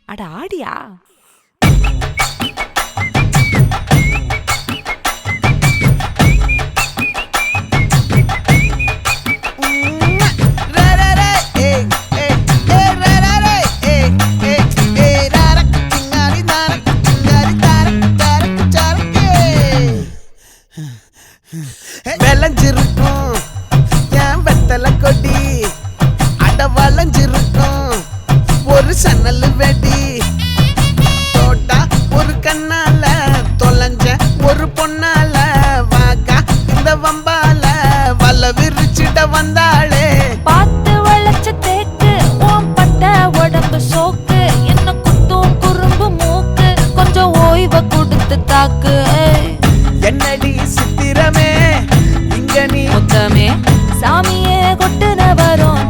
அட ஆடியா? விளைஞ்சிருக்கும் என் வெத்தலை கொடி, அட வளைஞ்சிருக்கும் ஒரு சன்னல் வெடி. தோட்டா ஒரு கண்ணால தொலைஞ்ச ஒரு பொண்ணால வாக்கா இந்த வம்பால வல விரிச்சிட வந்தாளே. பார்த்து வளைச்ச தேக்கு ஓம் பட்ட உடம்பு சோக்கு, என்ன குத்தும் குறும்பு மூக்கு, கொஞ்சம் ஓய்வை கொடுத்து தாக்கு. என்னடி சித்திரமே இங்க நீ மொத்தமே சாமியே கொட்டுன வரும்